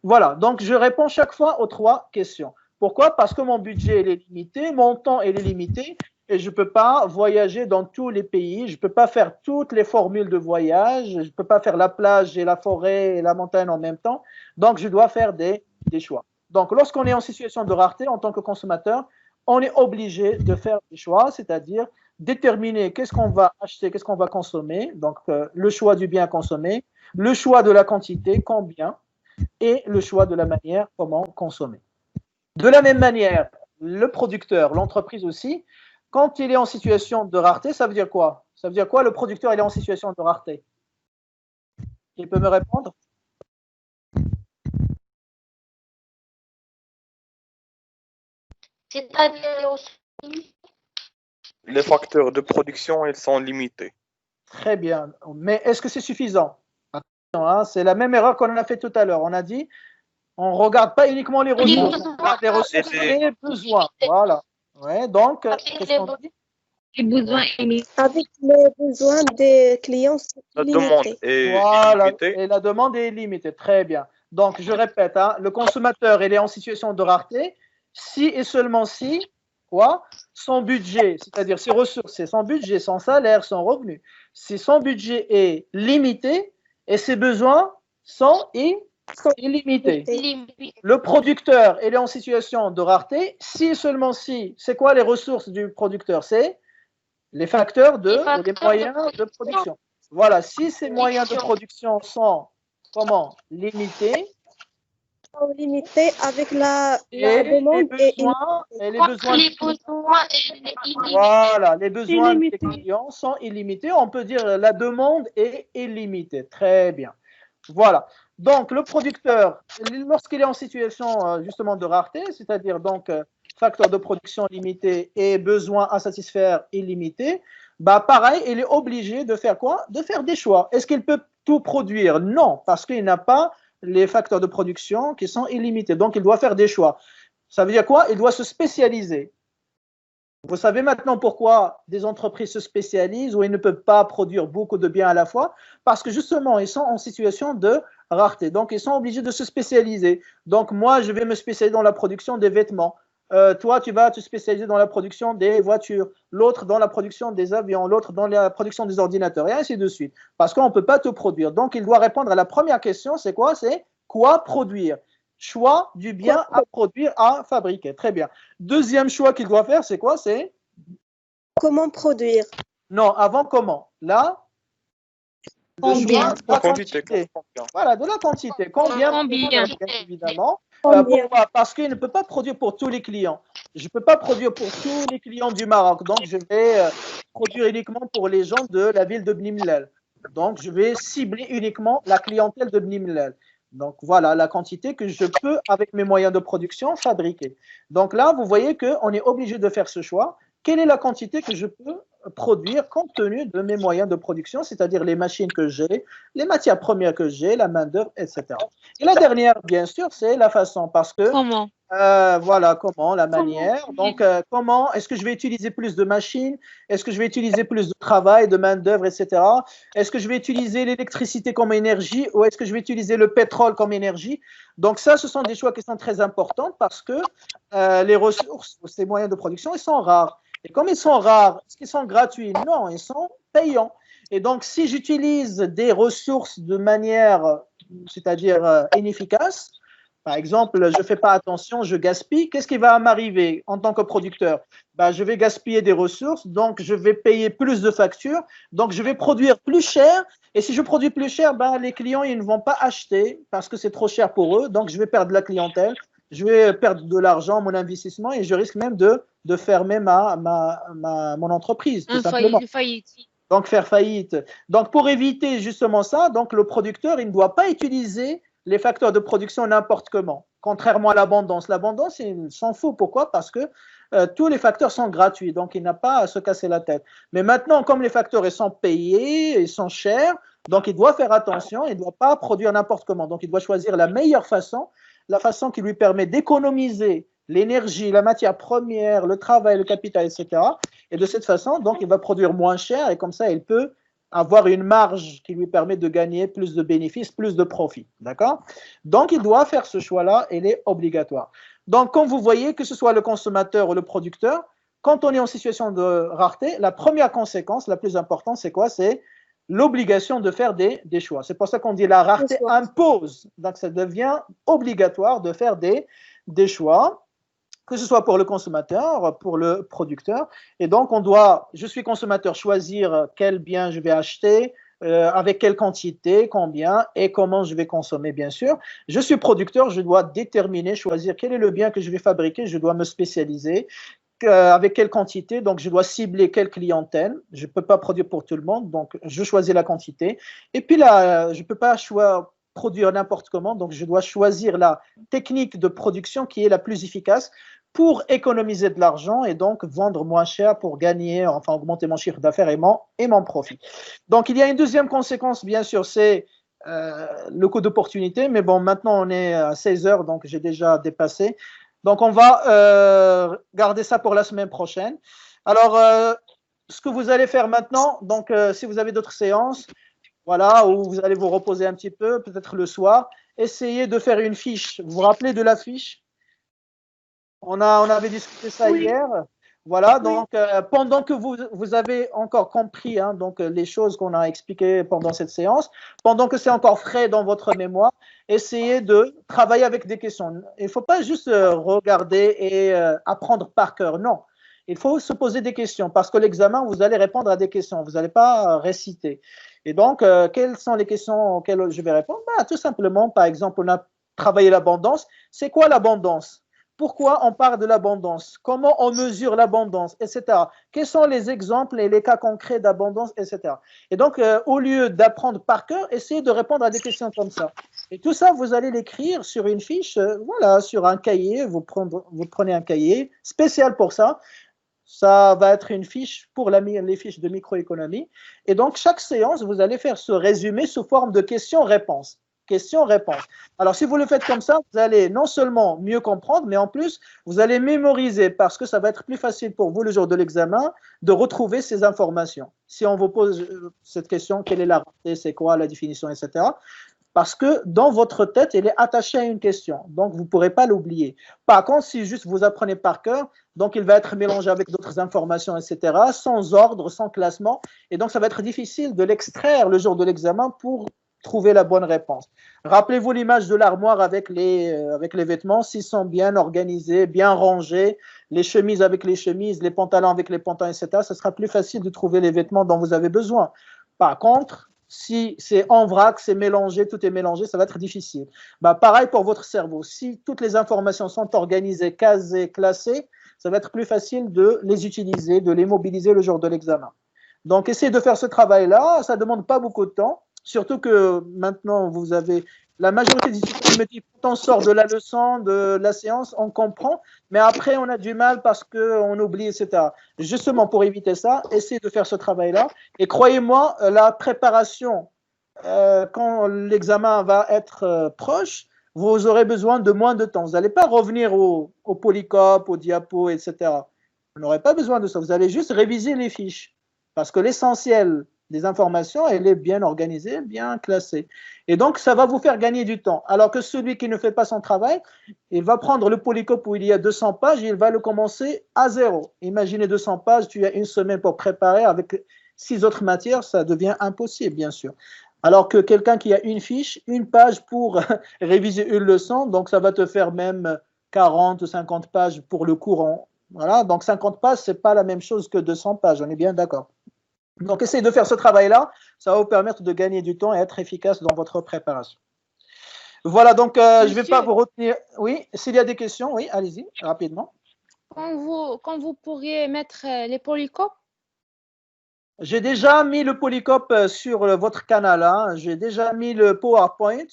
Voilà, donc je réponds chaque fois aux 3 questions. Pourquoi? Parce que mon budget il est limité, mon temps il est limité et je ne peux pas voyager dans tous les pays, je ne peux pas faire toutes les formules de voyage, je ne peux pas faire la plage et la forêt et la montagne en même temps. Donc, je dois faire des choix. Donc, lorsqu'on est en situation de rareté en tant que consommateur, on est obligé de faire des choix, c'est-à-dire déterminer qu'est-ce qu'on va acheter, qu'est-ce qu'on va consommer, donc le choix du bien à consommer, le choix de la quantité, combien, et le choix de la manière, comment consommer. De la même manière, le producteur, l'entreprise aussi, quand il est en situation de rareté, ça veut dire quoi? Ça veut dire quoi, le producteur, il est en situation de rareté? Il peut me répondre? C'est-à-dire Les facteurs de production, ils sont limités. Très bien. Mais est-ce que c'est suffisant? Attention, hein, c'est la même erreur qu'on a fait tout à l'heure. On a dit, on ne regarde pas uniquement les ressources, on regarde les ressources et les besoins. Voilà. Ouais, donc, qu'est-ce qu'on dit? Les besoins Avec les besoins des clients, c'est La demande limité. est Voilà, limitée. et la demande est limitée. Très bien. Donc, je répète, hein, le consommateur, il est en situation de rareté si et seulement si, quoi? Son budget, c'est-à-dire ses ressources, c'est son budget, son salaire, son revenu. Si son budget est limité et ses besoins sont illimités. Le producteur, il est en situation de rareté si et seulement si. C'est quoi les ressources du producteur? C'est les facteurs ou les moyens de production. Voilà, si ces moyens de production sont comment? Limités. Limité avec la Et demande les besoins, voilà, les besoins des clients sont illimités. On peut dire la demande est illimitée. Très bien. Voilà. Donc, le producteur, lorsqu'il est en situation justement de rareté, c'est-à-dire donc facteur de production limité et besoin à satisfaire illimité, bah pareil, il est obligé de faire quoi? De faire des choix. Est-ce qu'il peut tout produire? Non, parce qu'il n'a pas les facteurs de production qui sont illimités. Donc, il doit faire des choix. Ça veut dire quoi? Il doit se spécialiser. Vous savez maintenant pourquoi des entreprises se spécialisent ou ils ne peuvent pas produire beaucoup de biens à la fois? Parce que justement, ils sont en situation de rareté. Donc, ils sont obligés de se spécialiser. Donc, moi, je vais me spécialiser dans la production des vêtements. Toi, tu vas te spécialiser dans la production des voitures, l'autre dans la production des avions, l'autre dans la production des ordinateurs, et ainsi de suite. Parce qu'on ne peut pas tout produire. Donc, il doit répondre à la première question, c'est quoi? C'est quoi produire? Choix du bien à produire, à fabriquer. Très bien. Deuxième choix qu'il doit faire, c'est quoi? C'est comment produire? Non, avant comment? Là, Combien? de la Quantité. quantité. Voilà, de la quantité. Combien? Combien? Bien évidemment. Combien? Pourquoi? Parce qu'il ne peut pas produire pour tous les clients. Je ne peux pas produire pour tous les clients du Maroc. Donc, je vais produire uniquement pour les gens de la ville de Bni Mellal. Donc, je vais cibler uniquement la clientèle de Bni Mellal. Donc, voilà la quantité que je peux, avec mes moyens de production, fabriquer. Donc là, vous voyez qu'on est obligé de faire ce choix. Quelle est la quantité que je peux produire compte tenu de mes moyens de production, c'est-à-dire les machines que j'ai, les matières premières que j'ai, la main-d'œuvre, etc. Et la dernière, bien sûr, c'est la façon, parce que Comment? voilà comment, la manière. Donc, comment est-ce que je vais utiliser plus de machines? Est-ce que je vais utiliser plus de travail, de main-d'œuvre, etc. Est-ce que je vais utiliser l'électricité comme énergie ou est-ce que je vais utiliser le pétrole comme énergie? Donc, ça, ce sont des choix qui sont très importants parce que les ressources, ces moyens de production, ils sont rares. Et comme ils sont rares, est-ce qu'ils sont gratuits? Non, ils sont payants. Et donc, si j'utilise des ressources de manière, c'est-à-dire inefficace, par exemple, je ne fais pas attention, je gaspille, qu'est-ce qui va m'arriver en tant que producteur? Ben, je vais gaspiller des ressources, donc je vais payer plus de factures, donc je vais produire plus cher. Et si je produis plus cher, ben, les clients ils ne vont pas acheter parce que c'est trop cher pour eux, donc je vais perdre la clientèle, je vais perdre de l'argent, mon investissement, et je risque même de fermer mon entreprise, tout simplement. Une faillite. Donc, faire faillite. Donc, pour éviter justement ça, donc, le producteur, il ne doit pas utiliser les facteurs de production n'importe comment, contrairement à l'abondance. L'abondance, il s'en fout. Pourquoi? Parce que tous les facteurs sont gratuits, donc il n'a pas à se casser la tête. Mais maintenant, comme les facteurs ils sont payés, ils sont chers, donc il doit faire attention, il ne doit pas produire n'importe comment. Donc, il doit choisir la meilleure façon, la façon qui lui permet d'économiser l'énergie, la matière première, le travail, le capital, etc. Et de cette façon, donc, il va produire moins cher et comme ça, il peut avoir une marge qui lui permet de gagner plus de bénéfices, plus de profits. D'accord? Donc, il doit faire ce choix-là, il est obligatoire. Donc, comme vous voyez, que ce soit le consommateur ou le producteur, quand on est en situation de rareté, la première conséquence, la plus importante, c'est quoi? C'est l'obligation de faire des choix. C'est pour ça qu'on dit la rareté impose. Donc, ça devient obligatoire de faire des choix, que ce soit pour le consommateur, pour le producteur. Et donc, on doit, je suis consommateur, choisir quel bien je vais acheter, avec quelle quantité, combien et comment je vais consommer, bien sûr. Je suis producteur, je dois déterminer, choisir quel est le bien que je vais fabriquer, je dois me spécialiser, avec quelle quantité, donc je dois cibler quelle clientèle. Je ne peux pas produire pour tout le monde, donc je choisis la quantité. Et puis là, je ne peux pas produire n'importe comment, donc je dois choisir la technique de production qui est la plus efficace pour économiser de l'argent et donc vendre moins cher pour gagner, enfin augmenter mon chiffre d'affaires et mon profit. Donc il y a une deuxième conséquence, bien sûr, c'est le coût d'opportunité, mais bon, maintenant on est à 16 heures, donc j'ai déjà dépassé. Donc on va garder ça pour la semaine prochaine. Alors, ce que vous allez faire maintenant, donc si vous avez d'autres séances, voilà, où vous allez vous reposer un petit peu, peut-être le soir, essayez de faire une fiche. Vous vous rappelez de la fiche? On avait discuté ça hier. Voilà, donc pendant que vous avez encore compris donc, les choses qu'on a expliquées pendant cette séance, pendant que c'est encore frais dans votre mémoire, essayez de travailler avec des questions. Il ne faut pas juste regarder et apprendre par cœur, non. Il faut se poser des questions parce que l'examen, vous allez répondre à des questions, vous n'allez pas réciter. Et donc, quelles sont les questions auxquelles je vais répondre? Tout simplement, par exemple, on a travaillé l'abondance. C'est quoi l'abondance? Pourquoi on parle de l'abondance? Comment on mesure l'abondance, etc. Quels sont les exemples et les cas concrets d'abondance, etc. Et donc, au lieu d'apprendre par cœur, essayez de répondre à des questions comme ça. Et tout ça, vous allez l'écrire sur une fiche, voilà, sur un cahier. Vous prenez un cahier spécial pour ça. Ça va être une fiche pour les fiches de microéconomie. Et donc, chaque séance, vous allez faire ce résumé sous forme de questions-réponses. Questions-réponses. Alors, si vous le faites comme ça, vous allez non seulement mieux comprendre, mais en plus, vous allez mémoriser parce que ça va être plus facile pour vous le jour de l'examen de retrouver ces informations. Si on vous pose cette question, quelle est la rareté, c'est quoi la définition, etc. Parce que dans votre tête, elle est attachée à une question. Donc, vous ne pourrez pas l'oublier. Par contre, si juste vous apprenez par cœur, donc il va être mélangé avec d'autres informations, etc., sans ordre, sans classement. Et donc, ça va être difficile de l'extraire le jour de l'examen pour trouver la bonne réponse. Rappelez-vous l'image de l'armoire avec les vêtements, s'ils sont bien organisés, bien rangés, les chemises avec les chemises, les pantalons avec les pantalons, etc., ce sera plus facile de trouver les vêtements dont vous avez besoin. Par contre, Si c'est en vrac, c'est mélangé, tout est mélangé, ça va être difficile. Bah, pareil pour votre cerveau. Si toutes les informations sont organisées, casées, classées, ça va être plus facile de les utiliser, de les mobiliser le jour de l'examen. Donc, essayez de faire ce travail-là. Ça ne demande pas beaucoup de temps. Surtout que maintenant, vous avez la majorité des étudiants me disent quand on sort de la leçon, de la séance, on comprend, mais après, on a du mal parce qu'on oublie, etc. Justement, pour éviter ça, essayez de faire ce travail-là. Et croyez-moi, la préparation, quand l'examen va être proche, vous aurez besoin de moins de temps. Vous n'allez pas revenir au polycope, au diapo, etc. Vous n'aurez pas besoin de ça. Vous allez juste réviser les fiches. Parce que l'essentiel des informations, elle est bien organisée, bien classée. Et donc, ça va vous faire gagner du temps. Alors que celui qui ne fait pas son travail, il va prendre le polycope où il y a 200 pages et il va le commencer à zéro. Imaginez 200 pages, tu as une semaine pour préparer avec 6 autres matières, ça devient impossible, bien sûr. Alors que quelqu'un qui a une fiche, une page pour réviser une leçon, donc ça va te faire même 40 ou 50 pages pour le courant. Voilà, donc 50 pages, ce n'est pas la même chose que 200 pages, on est bien d'accord. Donc, essayez de faire ce travail-là, ça va vous permettre de gagner du temps et être efficace dans votre préparation. Voilà, donc je ne vais pas vous retenir. Oui, s'il y a des questions, oui, allez-y, rapidement. Quand vous pourriez mettre les polycopes? J'ai déjà mis le polycope sur votre canal, hein. J'ai déjà mis le PowerPoint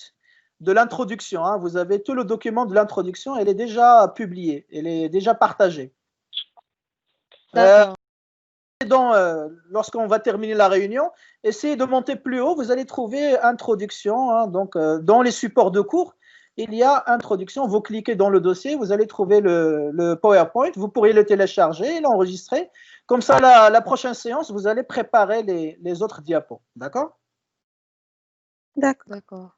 de l'introduction. Hein. Vous avez tout le document de l'introduction, elle est déjà publiée, elle est déjà partagée. D'accord. Lorsqu'on va terminer la réunion, essayez de monter plus haut, vous allez trouver introduction, hein, donc dans les supports de cours, il y a introduction, vous cliquez dans le dossier, vous allez trouver le PowerPoint, vous pourriez le télécharger et l'enregistrer, comme ça la prochaine séance, vous allez préparer les autres diapos, d'accord? D'accord.